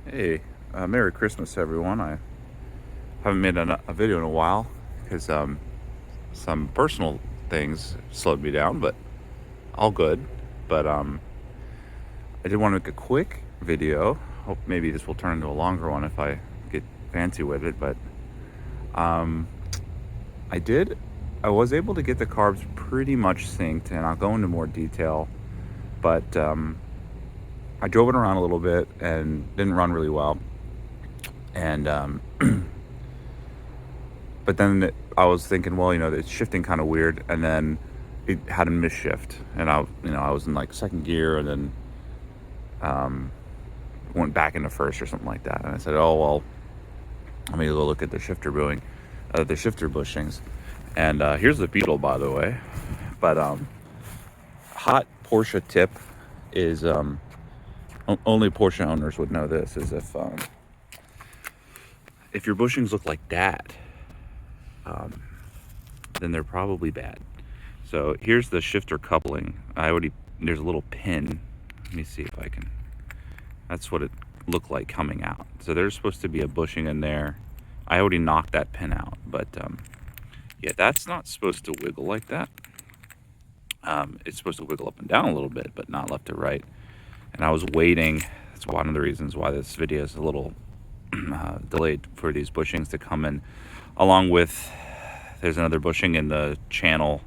Hey, Merry Christmas, everyone. I haven't made a video in a while because some personal things slowed me down, but all good. But I did want to make a quick video. Hope maybe this will turn into a longer one if I get fancy with it. But um, I did. I was able to get the carbs pretty much synced, and I'll go into more detail. But I drove it around a little bit and didn't run really well. And but then I was thinking, well, it's shifting kind of weird, and then it had a misshift, and I was in like second gear, and then went back into first or something like that, and I said, oh well, let me go look at the shifter the shifter bushings, and here's the Beetle, by the way. But hot Porsche tip is only Porsche owners would know this, is if your bushings look like that, then they're probably bad. So here's the shifter coupling. There's a little pin. Let me see if I can. That's what it looked like coming out. So there's supposed to be a bushing in there. I already knocked that pin out, but yeah, that's not supposed to wiggle like that. It's supposed to wiggle up and down a little bit, but not left to right. And I was waiting. That's one of the reasons why this video is a little delayed, for these bushings to come in, along with there's another bushing in the channel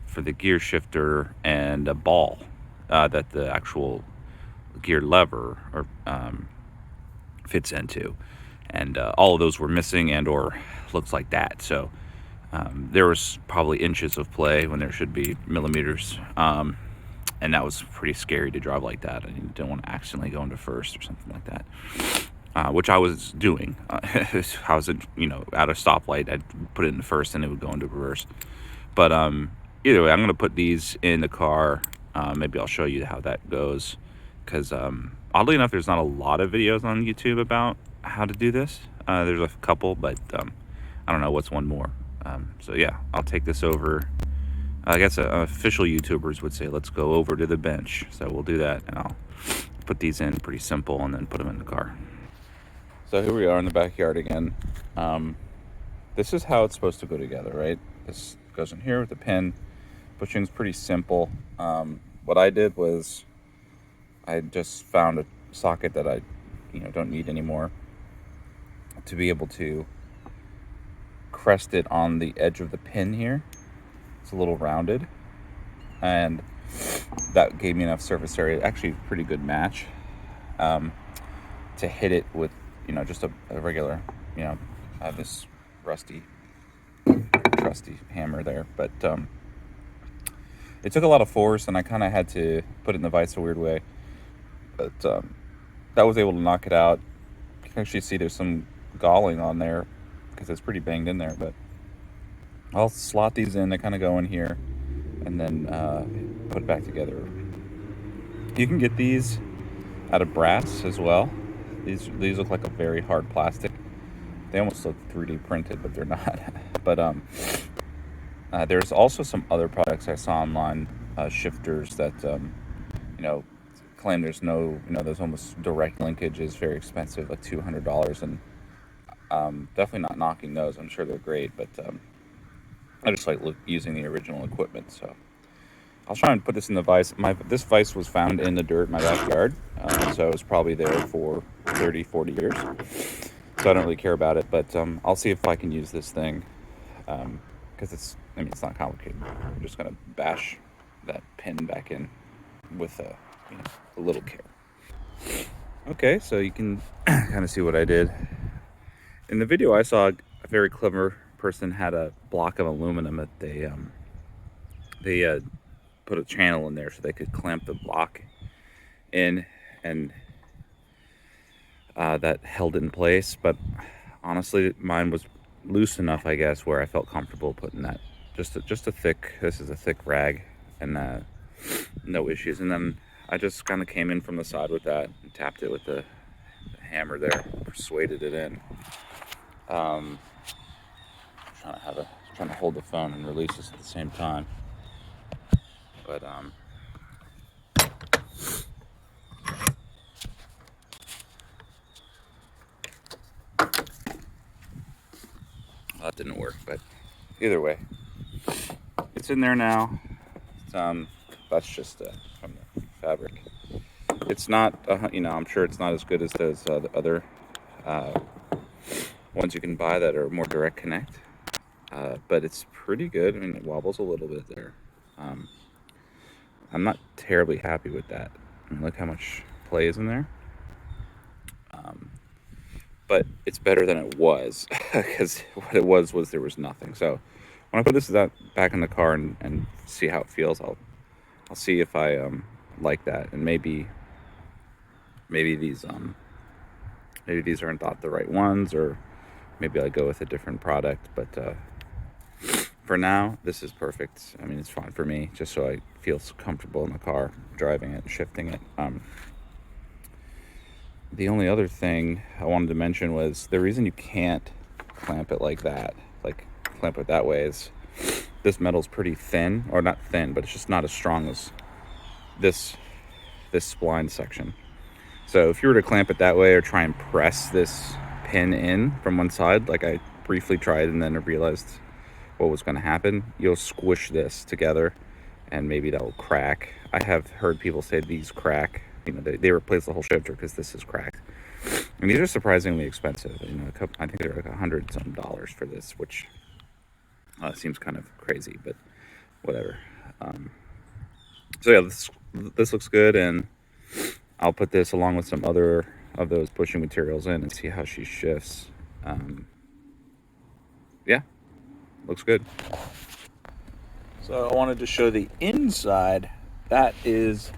for the gear shifter and a ball that the actual gear lever fits into, and all of those were missing and or looks like that. So there was probably inches of play when there should be millimeters, and that was pretty scary to drive like that. I didn't want to accidentally go into first or something like that, which I was doing. I was at a stoplight, I'd put it in the first and it would go into reverse. But either way, I'm going to put these in the car. Maybe I'll show you how that goes, because oddly enough, there's not a lot of videos on YouTube about how to do this. There's a couple, but I don't know what's one more. So yeah, I'll take this over. I guess official YouTubers would say, let's go over to the bench. So we'll do that, and I'll put these in pretty simple and then put them in the car. So here we are in the backyard again. This is how it's supposed to go together, right? This goes in here with the pin. Bushing's pretty simple. What I did was I just found a socket that I don't need anymore, to be able to crest it on the edge of the pin here. It's a little rounded, and that gave me enough surface area, actually a pretty good match, to hit it with just a regular, I have this rusty trusty hammer there, but it took a lot of force, and I kind of had to put it in the vise a weird way, but that was able to knock it out. You can actually see there's some galling on there because it's pretty banged in there, but I'll slot these in. They kind of go in here, and then put it back together. You can get these out of brass as well. These look like a very hard plastic. They almost look 3D printed, but they're not. But there's also some other products I saw online, shifters that claim there's no, there's almost direct linkage is very expensive, like $200, and definitely not knocking those. I'm sure they're great, but I just like using the original equipment. So I'll try and put this in the vise. This vise was found in the dirt in my backyard, so it was probably there for 30, 40 years. So I don't really care about it, but I'll see if I can use this thing, because it's not complicated. I'm just gonna bash that pin back in with a little care. Okay, so you can kind of see what I did. In the video I saw, a very clever person had a block of aluminum that they put a channel in there so they could clamp the block in, and that held it in place. But honestly, mine was loose enough, I guess, where I felt comfortable putting that. Just a thick. This is a thick rag, and no issues. And then I just kind of came in from the side with that and tapped it with the hammer there, persuaded it in. Trying to hold the phone and release this at the same time. But that didn't work, but either way, it's in there now. That's just from the fabric. It's not, I'm sure it's not as good as those the other uh, ones you can buy that are more direct connect, but it's pretty good. I mean, it wobbles a little bit there. Um, I'm not terribly happy with that. I mean, look how much play is in there. But it's better than it was because what it was there was nothing. So when I put this back in the car and see how it feels, I'll see if I like that, and maybe these aren't not the right ones, or maybe I go with a different product. But for now, this is perfect. I mean, it's fine for me, just so I feel comfortable in the car driving it and shifting it. The only other thing I wanted to mention was the reason you can't clamp it like that, like clamp it that way, is this metal's pretty thin, or not thin, but it's just not as strong as this spline section. So if you were to clamp it that way or try and press this pin in from one side, like I briefly tried and then I realized what was going to happen, you'll squish this together and maybe that will crack. I have heard people say these crack. They replace the whole shifter because this is cracked. And these are surprisingly expensive. I think they're like $100 some for this, which seems kind of crazy, but whatever. So yeah, this looks good, and I'll put this along with some other of those bushing materials in and see how she shifts. Yeah, looks good. So I wanted to show the inside. That is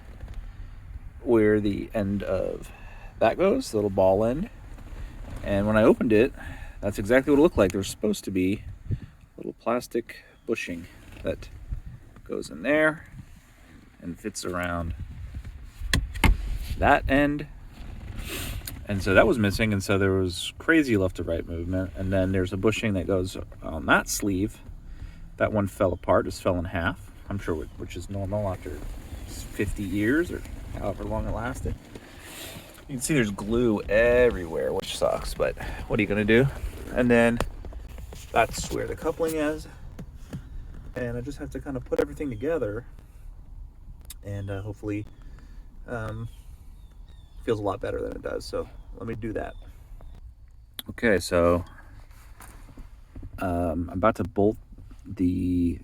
where the end of that goes, the little ball end. And when I opened it, that's exactly what it looked like. There's supposed to be a little plastic bushing that goes in there and fits around that end. And so that was missing, and so there was crazy left to right movement. And then there's a bushing that goes on that sleeve. That one fell apart, just fell in half. I'm sure which is normal after 50 years or however long it lasted. You can see there's glue everywhere, which sucks, but what are you gonna do? And then that's where the coupling is. And I just have to kind of put everything together, and hopefully feels a lot better than it does. So let me do that. Okay, so I'm about to bolt the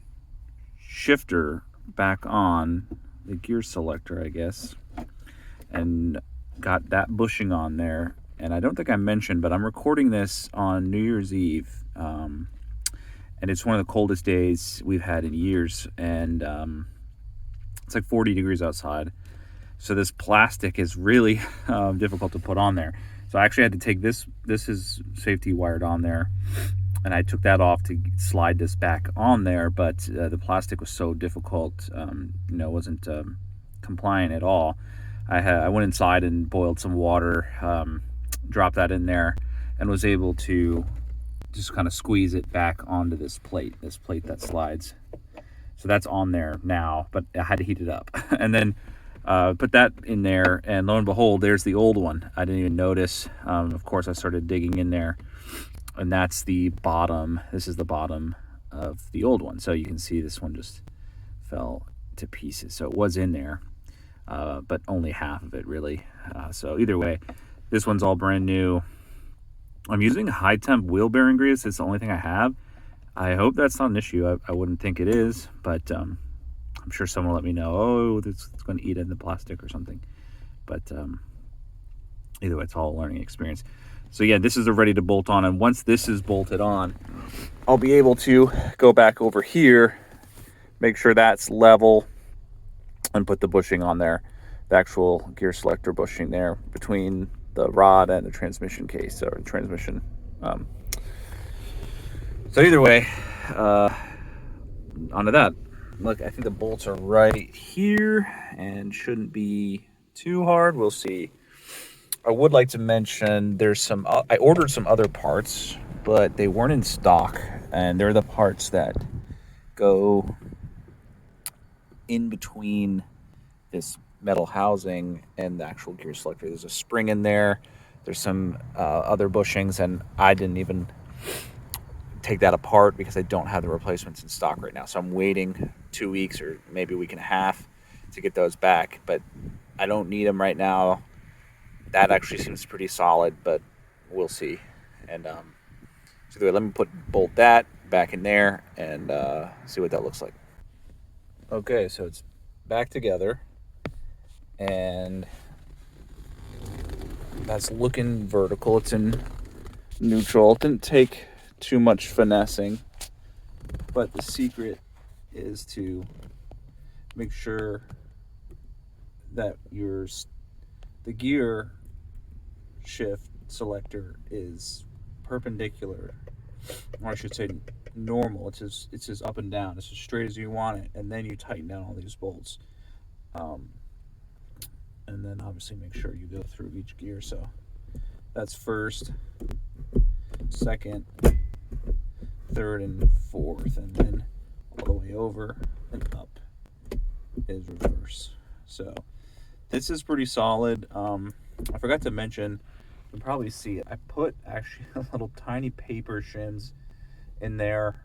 shifter back on, the gear selector, I guess, and got that bushing on there. And I don't think I mentioned, but I'm recording this on New Year's Eve, and it's one of the coldest days we've had in years, and it's like 40 degrees outside. So this plastic is really difficult to put on there. So I actually had to take this is safety wired on there, and I took that off to slide this back on there, but the plastic was so difficult, wasn't compliant at all. I went inside and boiled some water, dropped that in there, and was able to just kind of squeeze it back onto this plate that slides. So that's on there now, but I had to heat it up. And then put that in there, and lo and behold, there's the old one. I didn't even notice. Of course, I started digging in there, and that's the bottom. This is the bottom of the old one. So you can see this one just fell to pieces. So it was in there, but only half of it really. So either way, this one's all brand new. I'm using high temp wheel bearing grease. It's the only thing I have. I hope that's not an issue. I wouldn't think it is, but I'm sure someone will let me know, oh, it's going to eat in the plastic or something. But either way, it's all a learning experience. So yeah, this is ready to bolt on, and once this is bolted on, I'll be able to go back over here, make sure that's level, and put the bushing on there, the actual gear selector bushing there between the rod and the transmission case, or transmission. So either way, onto that. Look, I think the bolts are right here and shouldn't be too hard. We'll see. I would like to mention there's I ordered some other parts, but they weren't in stock, and they're the parts that go in between this metal housing and the actual gear selector. There's a spring in there. There's some other bushings, and I didn't even take that apart because I don't have the replacements in stock right now. So I'm waiting 2 weeks or maybe a week and a half to get those back. But I don't need them right now. That actually seems pretty solid, but we'll see. And so anyway, let me bolt that back in there and see what that looks like. Okay, so it's back together, and that's looking vertical. It's in neutral. It didn't take too much finessing, but the secret is to make sure that the gear shift selector is perpendicular, or I should say normal. It's as up and down. It's as straight as you want it, and then you tighten down all these bolts. And then obviously make sure you go through each gear. So that's first, second, third, and fourth, and then all the way over and up is reverse. So this is pretty solid. I forgot to mention, you can probably see it, I put actually a little tiny paper shims in there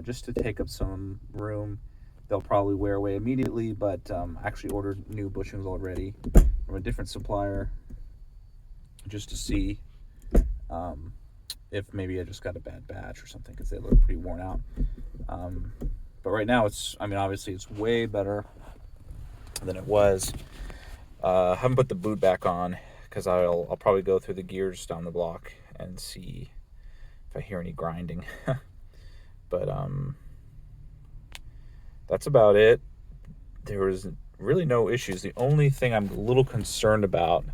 just to take up some room. They'll probably wear away immediately, but I actually ordered new bushings already from a different supplier just to see if maybe I just got a bad batch or something, because they look pretty worn out. But right now obviously it's way better than it was. I haven't put the boot back on because I'll probably go through the gears down the block and see if I hear any grinding. But that's about it. There was really no issues. The only thing I'm a little concerned about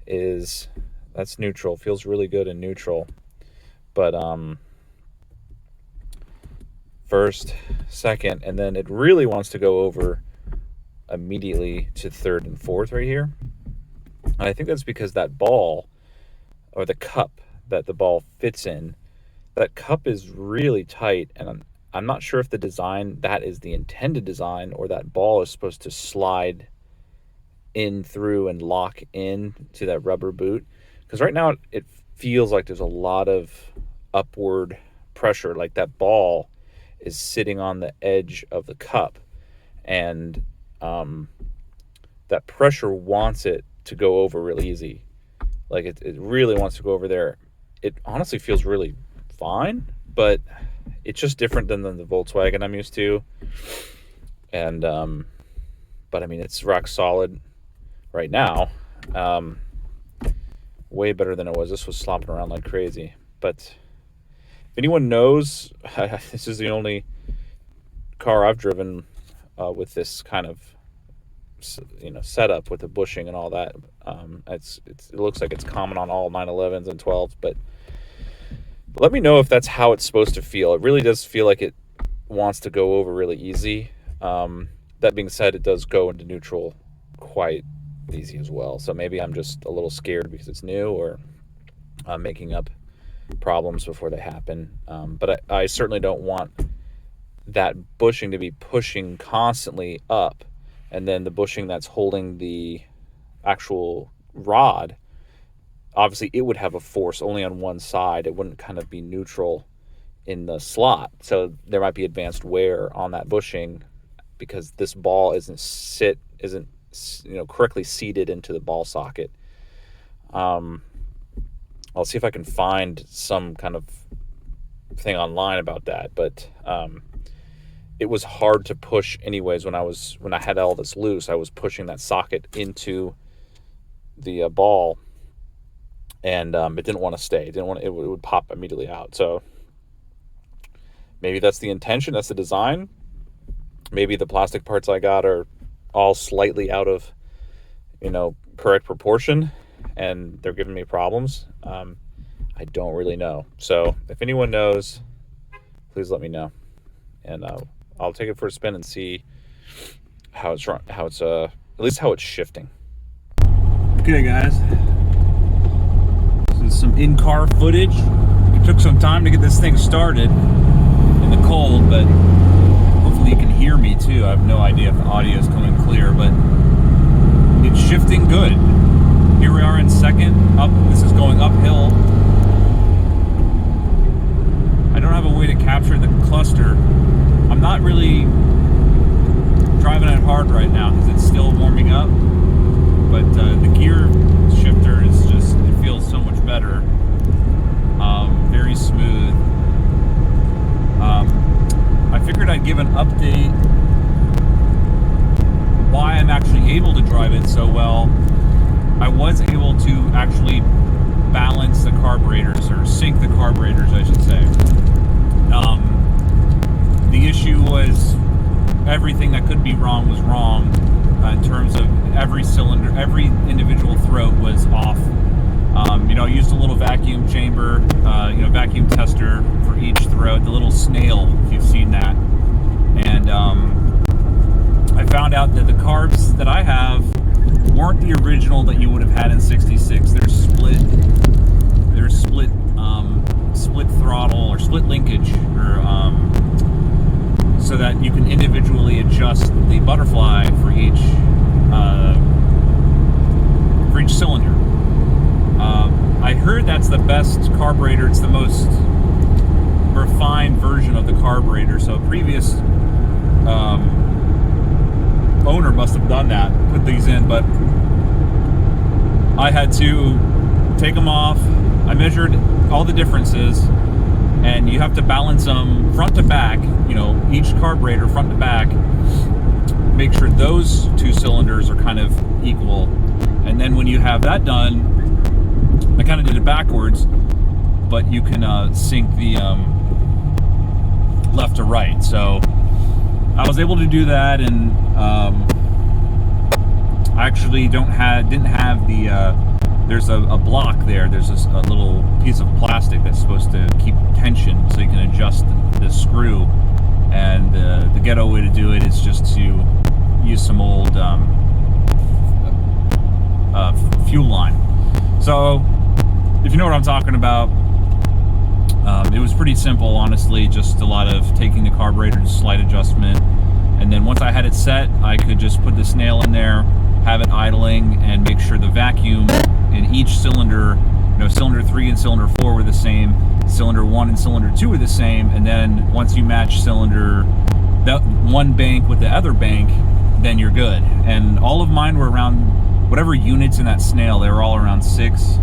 is that's neutral. Feels really good in neutral. But first, second, and then it really wants to go over immediately to third and fourth right here. And I think that's because that ball, or the cup that the ball fits in, that cup is really tight, and I'm not sure if the design, that is the intended design, or that ball is supposed to slide in through and lock in to that rubber boot. Because right now it feels like there's a lot of upward pressure, like that ball is sitting on the edge of the cup, and that pressure wants it to go over real easy. Like it really wants to go over there. It honestly feels really fine, but it's just different than the Volkswagen I'm used to. And but I mean, it's rock solid right now. Way better than it was. This was slopping around like crazy. But if anyone knows, this is the only car I've driven with this kind of setup with the bushing and all that. It looks like it's common on all 911s and 12s, but let me know if that's how it's supposed to feel. It really does feel like it wants to go over really easy. That being said, it does go into neutral quite easy as well. So maybe I'm just a little scared because it's new, or I'm making up problems before they happen. But I certainly don't want that bushing to be pushing constantly up, and then the bushing that's holding the actual rod, obviously it would have a force only on one side. It wouldn't kind of be neutral in the slot. So there might be advanced wear on that bushing because this ball isn't correctly seated into the ball socket. I'll see if I can find some kind of thing online about that, but it was hard to push anyways. When I had all this loose, I was pushing that socket into the ball, and it didn't want to stay. It would pop immediately out. So maybe that's the intention, that's the design. Maybe the plastic parts I got are all slightly out of correct proportion, and they're giving me problems. I don't really know. So if anyone knows, please let me know, and I'll take it for a spin and see how it's at least how it's shifting. Okay, guys, this is some in-car footage. It took some time to get this thing started in the cold, but hopefully you can hear me too. I have no idea if the audio is coming clear, but it's shifting good. Here we are in second. This is going uphill. I don't have a way to update why I'm actually able to drive it so well. I was able to actually balance the carburetors, or sync the carburetors, I should say. The issue was everything that could be wrong was wrong, in terms of every cylinder, every individual throat was off. I used a little vacuum chamber, vacuum tester for each throat, the little snail, if you've seen that. And I found out that the carbs that I have weren't the original that you would have had in 66. They're split throttle, or split linkage, or so that you can individually adjust the butterfly for each cylinder. I heard that's the best carburetor. It's the most refined version of the carburetor. So a previous owner must have done that, put these in, but I had to take them off. I measured all the differences, and you have to balance them front to back, each carburetor front to back, make sure those two cylinders are kind of equal. And then when you have that done, I kind of did it backwards, but you can sync the left to right. So I was able to do that, and I actually didn't have the there's a block there. There's a little piece of plastic that's supposed to keep tension, so you can adjust the screw. And the ghetto way to do it is just to use some old fuel line. So if you know what I'm talking about, it was pretty simple, honestly. Just a lot of taking the carburetor, just slight adjustment, and then once I had it set, I could just put the snail in there, have it idling, and make sure the vacuum in each cylinder, cylinder 3 and cylinder 4 were the same, cylinder 1 and cylinder 2 were the same, and then once you match that one bank with the other bank, then you're good. And all of mine were around, whatever units in that snail, they were all around 6,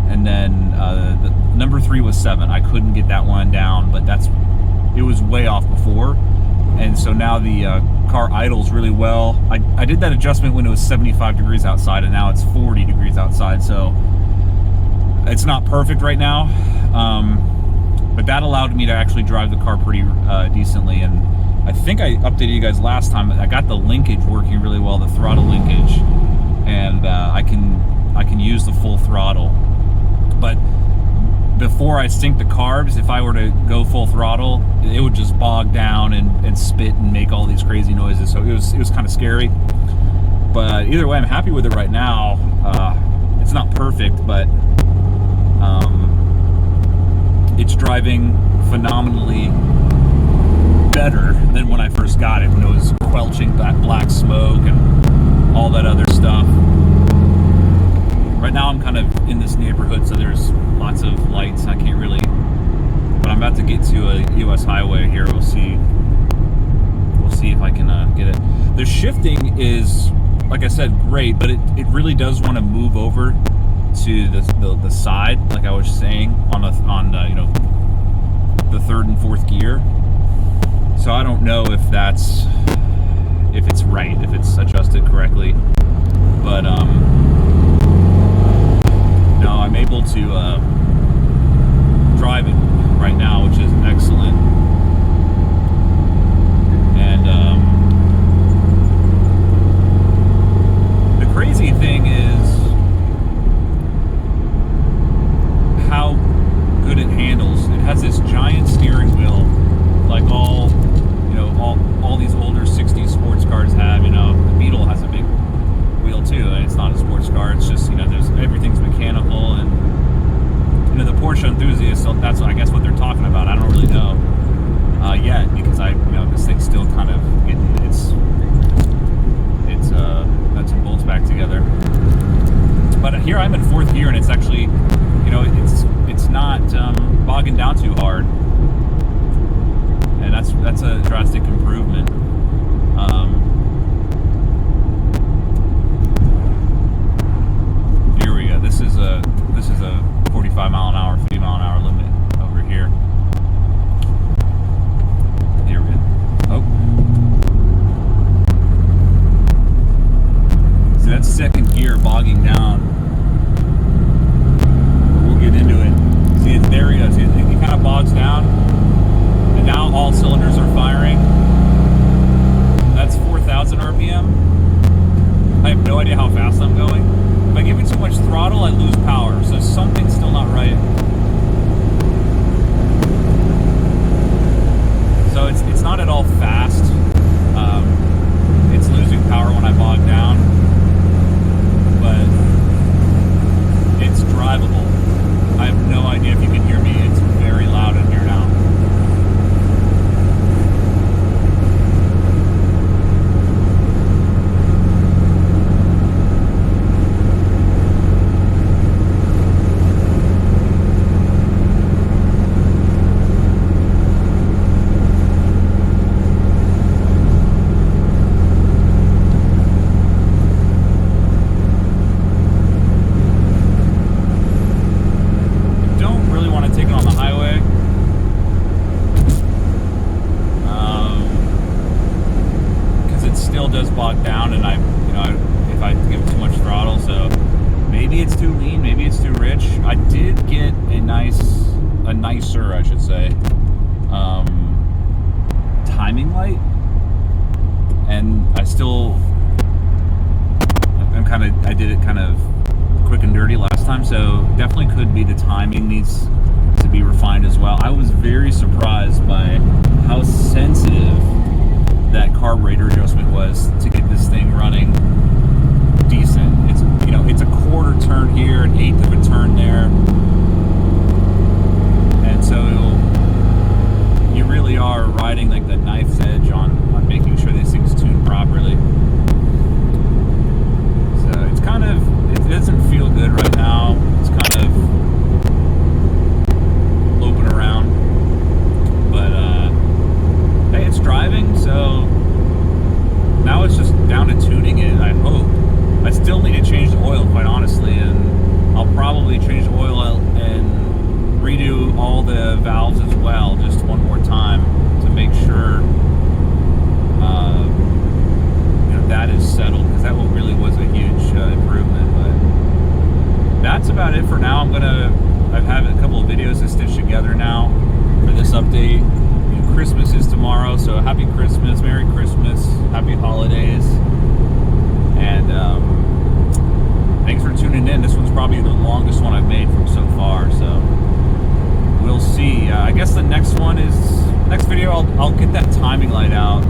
and then the number 3 was 7. I couldn't get that one down, but it was way off before. And so now the car idles really well. I did that adjustment when it was 75 degrees outside, and now it's 40 degrees outside, so it's not perfect right now. But that allowed me to actually drive the car pretty decently. And I think I updated you guys last time. I got the linkage working really well, the throttle linkage, and I can use the full throttle. But before I sync the carbs, if I were to go full throttle, it would just bog down and spit and make all these crazy noises. So it was kind of scary. But either way, I'm happy with it right now. It's not perfect, but it's driving phenomenally better than when I first got it, when it was quelching black smoke and all that other stuff. Right now I'm kind of in this neighborhood, so there's lots of lights. I can't really, but I'm about to get to a US highway here. We'll see if I can get it. The shifting is, like I said, great, but it really does want to move over to the side, like I was saying, on the third and fourth gear. So I don't know if it's right, if it's adjusted correctly, but no, I'm able to drive it right now, which is excellent. And the crazy thing is how good it handles. It has this giant steering wheel, like all these older 60s sports cars have. The Beetle has a big wheel too, and it's not a sports car. It's just, everything's mechanical, and the Porsche enthusiasts, so that's, I guess, what they're talking about. I don't really know yet, because this thing's still kind of getting its nuts and bolts back together. But here I'm in fourth gear, and it's actually, it's not bogging down too hard, and that's a drastic improvement. Here we go. This is a 45 mile an hour, 50 mile an hour limit over here. Here we go. Oh. get a nicer, I should say, timing light, and I did it kind of quick and dirty last time, so definitely could be the timing needs to be refined as well. I was very surprised by how sensitive that carburetor adjustment was to get this thing running decent. It's a quarter turn here, an eighth of a turn there, and so you really are riding like the knife's edge on making sure these things tune properly. So it's kind of, it doesn't feel good right now. It's kind of loping around, but hey, it's driving, so now it's just down to tuning it, I hope. I still need to change the oil, quite honestly, and I'll probably change the oil and redo all the valves as well, just one more time to make sure that is settled, because that one really was a huge improvement. But that's about it for now. I've had a couple of videos to stitch together now for this update. Christmas is tomorrow, so happy Christmas, Merry Christmas, happy holidays, and thanks for tuning in. This one's probably the longest one I've made from so far, so we'll see. I guess the next video I'll get that timing light out,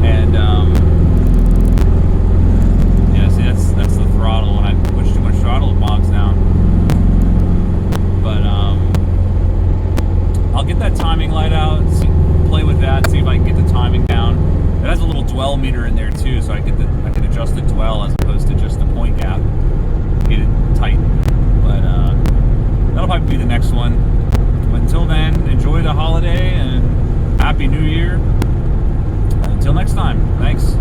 and yeah, see, that's the throttle. When I push too much throttle, it bogs down. But I'll get that timing light out, play with that, see if I can get the timing down. It has a little dwell meter in there too, so I can adjust the dwell as opposed to just the point gap. Get it tight. But that'll probably be the next one. But until then, enjoy the holiday and Happy New Year. Until next time, thanks.